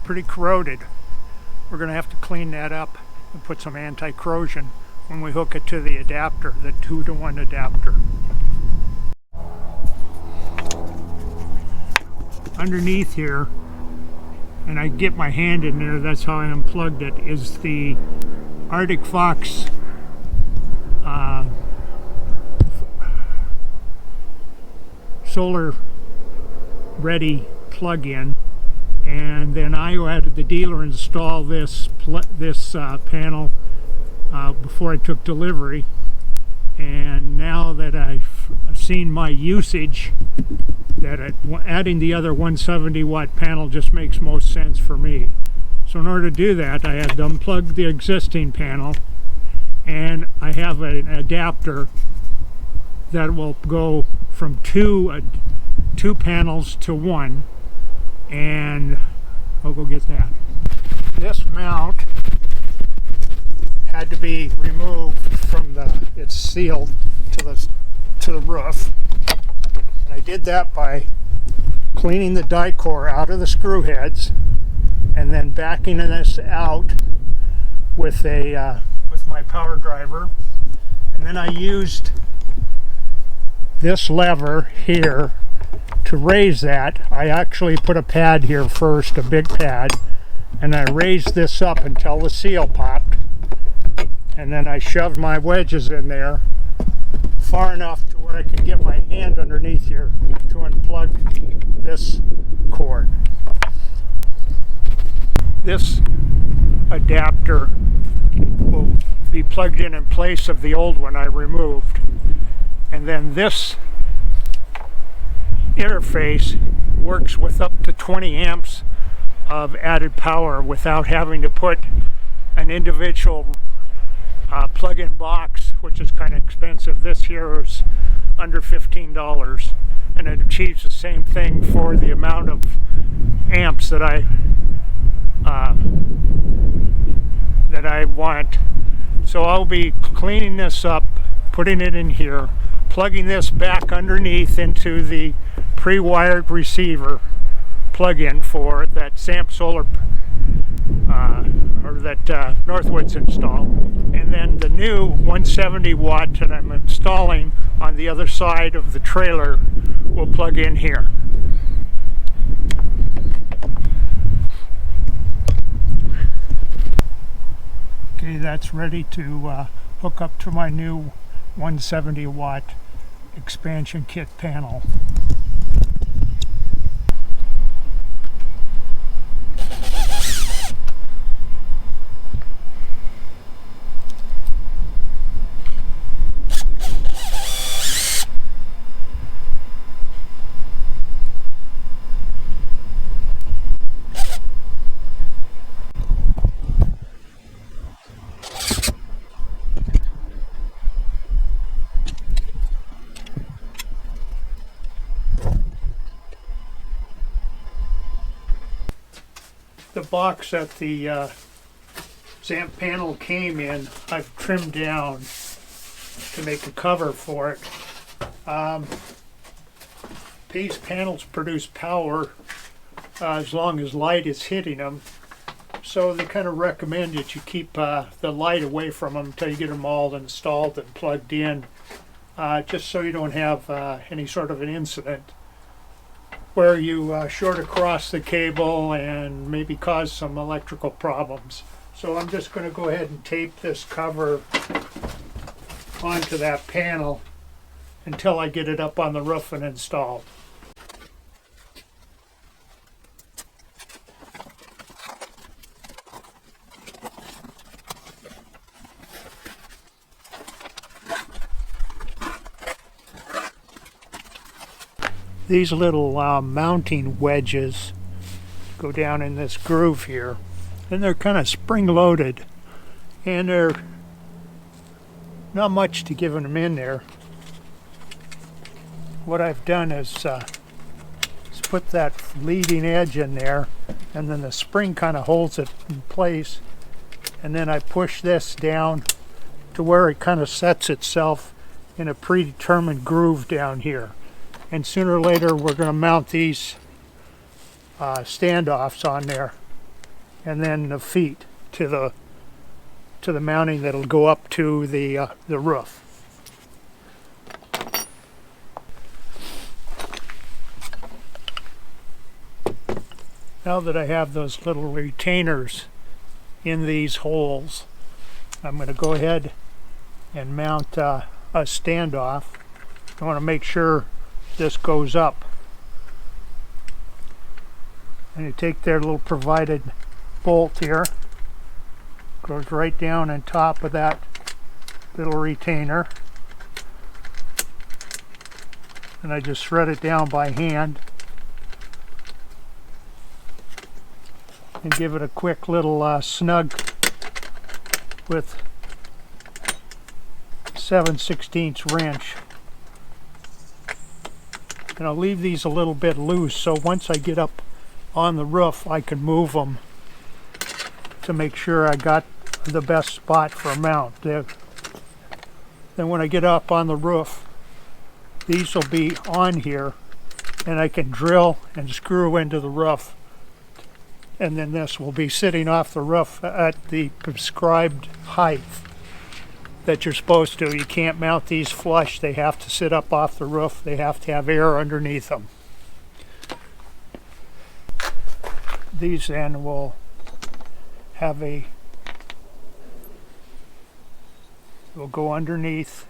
pretty corroded. We're going to have to clean that up and put some anti-corrosion when we hook it to the adapter, the 2-to-1 adapter. Underneath here, and I get my hand in there, that's how I unplugged it, is the Rovingfox solar ready plug-in, and then I had the dealer install this panel before I took delivery, and now that I've seen my usage, that adding the other 170 watt panel just makes most sense for me. So in order to do that, I had to unplug the existing panel, and I have an adapter that will go from two panels to one, and I'll go get that. This mount had to be removed from it's sealed to the roof, and I did that by cleaning the die core out of the screw heads and then backing this out with my power driver, and then I used this lever here to raise that. I actually put a pad here first, a big pad, and I raised this up until the seal popped, and then I shoved my wedges in there far enough to where I can get my hand underneath here to unplug this cord. This adapter will be plugged in place of the old one I removed, and then this interface works with up to 20 amps of added power without having to put an individual plug-in box, which is kind of expensive. This here is under $15, and it achieves the same thing for the amount of amps that I want. So I'll be cleaning this up, putting it in here, plugging this back underneath into the pre-wired receiver plug-in for that Zamp Solar or that Northwood's installed, and then the new 170 watt that I'm installing on the other side of the trailer will plug in here. Okay, that's ready to hook up to my new 170 watt expansion kit panel. The box that the Zamp panel came in, I've trimmed down to make a cover for it. These panels produce power as long as light is hitting them, so they kind of recommend that you keep the light away from them until you get them all installed and plugged in, just so you don't have any sort of an incident where you short across the cable and maybe cause some electrical problems. So I'm just going to go ahead and tape this cover onto that panel until I get it up on the roof and installed. These little mounting wedges go down in this groove here, and they're kind of spring-loaded, and they're not much to giving them in there. What I've done is put that leading edge in there, and then the spring kind of holds it in place, and then I push this down to where it kind of sets itself in a predetermined groove down here. And sooner or later we're going to mount these standoffs on there and then the feet to the mounting that'll go up to the roof. Now that I have those little retainers in these holes, I'm going to go ahead and mount a standoff. I want to make sure this goes up. And you take their little provided bolt here, goes right down on top of that little retainer, and I just thread it down by hand and give it a quick little snug with 7/16 wrench. And I'll leave these a little bit loose, so once I get up on the roof I can move them to make sure I got the best spot for a mount. Then when I get up on the roof, these will be on here and I can drill and screw into the roof, and then this will be sitting off the roof at the prescribed height that you're supposed to. You can't mount these flush. They have to sit up off the roof. They have to have air underneath them. These then will have will go underneath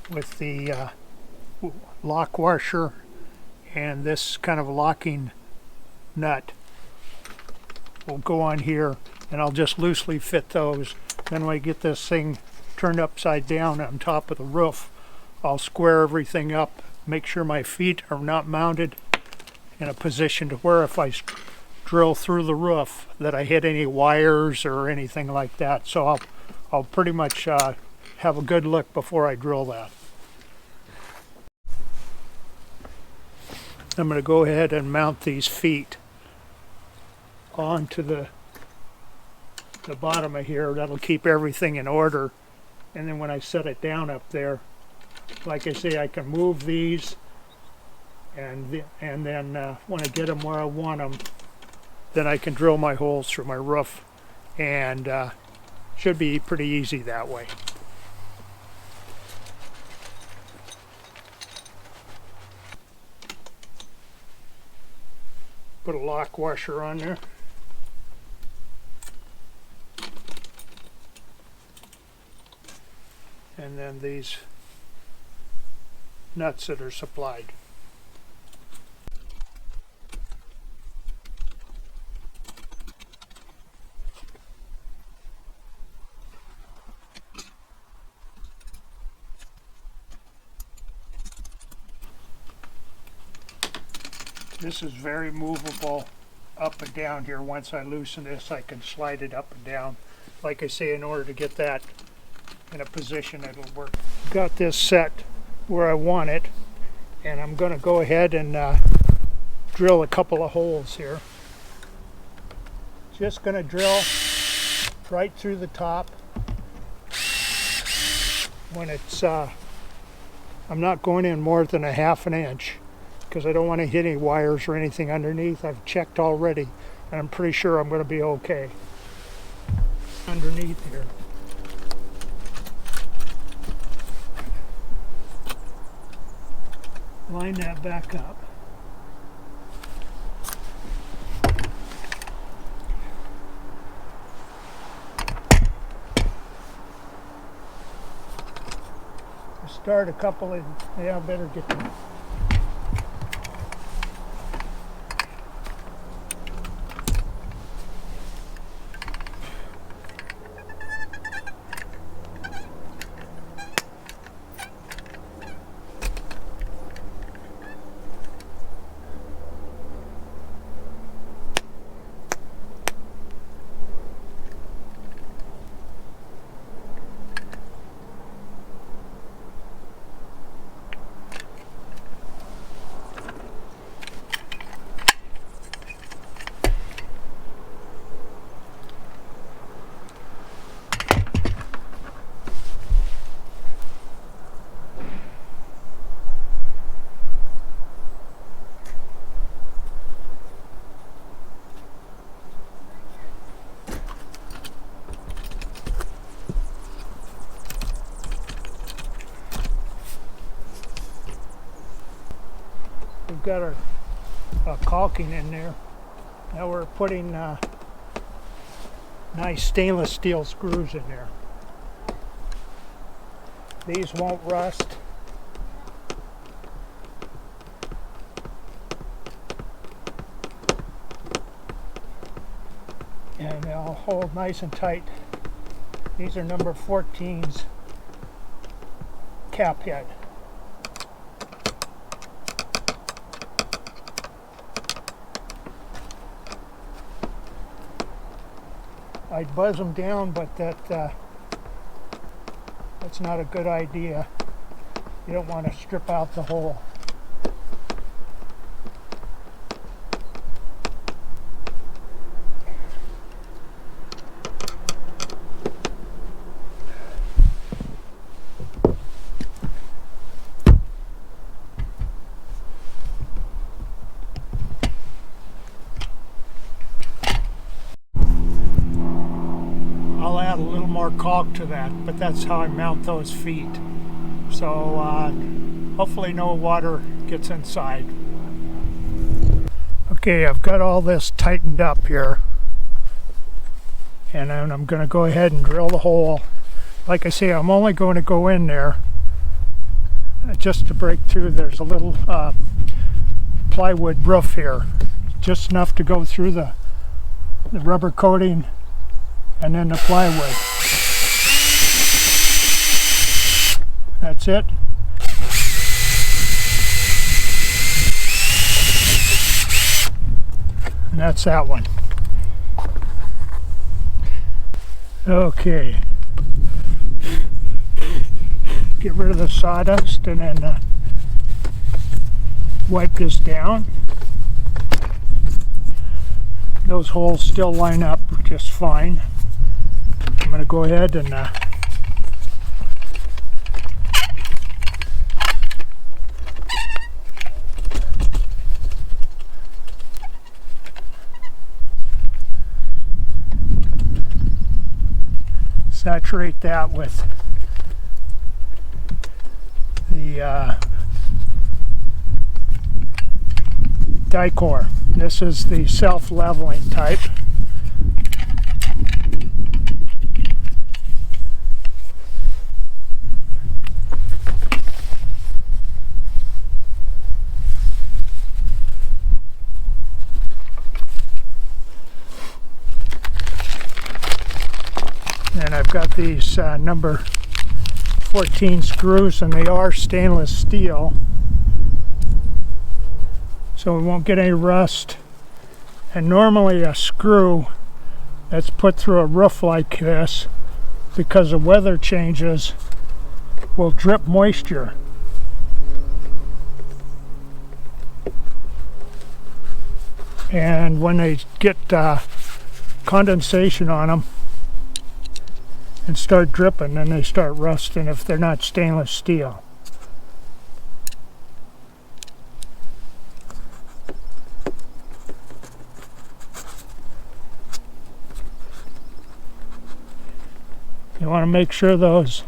with the lock washer and this kind of locking nut will go on here, and I'll just loosely fit those. Then when I get this thing turned upside down on top of the roof, I'll square everything up, make sure my feet are not mounted in a position to where if I drill through the roof that I hit any wires or anything like that. So I'll pretty much have a good look before I drill that. I'm going to go ahead and mount these feet onto the bottom of here. That'll keep everything in order, and then when I set it down up there, like I say, I can move these, and then when I get them where I want them, then I can drill my holes through my roof, and should be pretty easy that way. Put a lock washer on there. And then these nuts that are supplied. This is very movable up and down here. Once I loosen this, I can slide it up and down. Like I say, in order to get that in a position it'll work. Got this set where I want it, and I'm going to go ahead and drill a couple of holes here. Just going to drill right through the top. When it's I'm not going in more than a ½ an inch because I don't want to hit any wires or anything underneath. I've checked already and I'm pretty sure I'm going to be okay underneath here. Line that back up. Start a couple of, yeah, I better get them. We've got our caulking in there. Now we're putting nice stainless steel screws in there. These won't rust. And they'll hold nice and tight. These are number 14's cap head. I'd buzz them down, but that's not a good idea. You don't want to strip out the hole. Add a little more caulk to that, but that's how I mount those feet. So hopefully no water gets inside. Okay, I've got all this tightened up here, and then I'm going to go ahead and drill the hole. Like I say, I'm only going to go in there just to break through. There's a little plywood roof here, just enough to go through the rubber coating and then the plywood. That's it. And that's that one. Okay. Get rid of the sawdust and then wipe this down. Those holes still line up just fine. I'm going to go ahead and saturate that with the Dicor. This is the self-leveling type. And I've got these number 14 screws, and they are stainless steel, so we won't get any rust. And normally a screw that's put through a roof like this, because of weather changes, will drip moisture. And when they get condensation on them and start dripping, then they start rusting if they're not stainless steel. You want to make sure those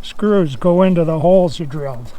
screws go into the holes you drilled.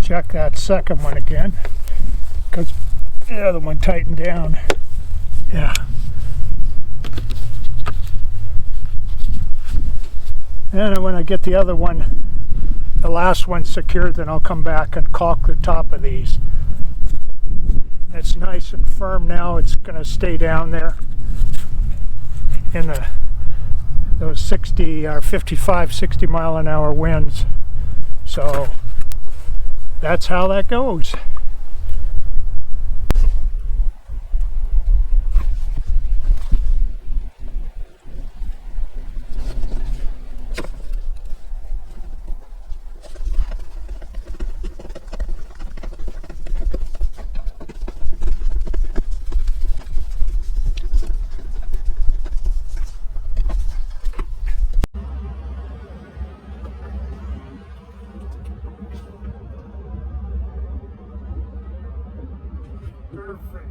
Check that second one again, because the other one tightened down. Yeah. And when I get the other one, the last one secured, then I'll come back and caulk the top of these. It's it's nice and firm now. It's going to stay down there in those 60 or 55, 60 mile an hour winds. So that's how that goes. Perfect.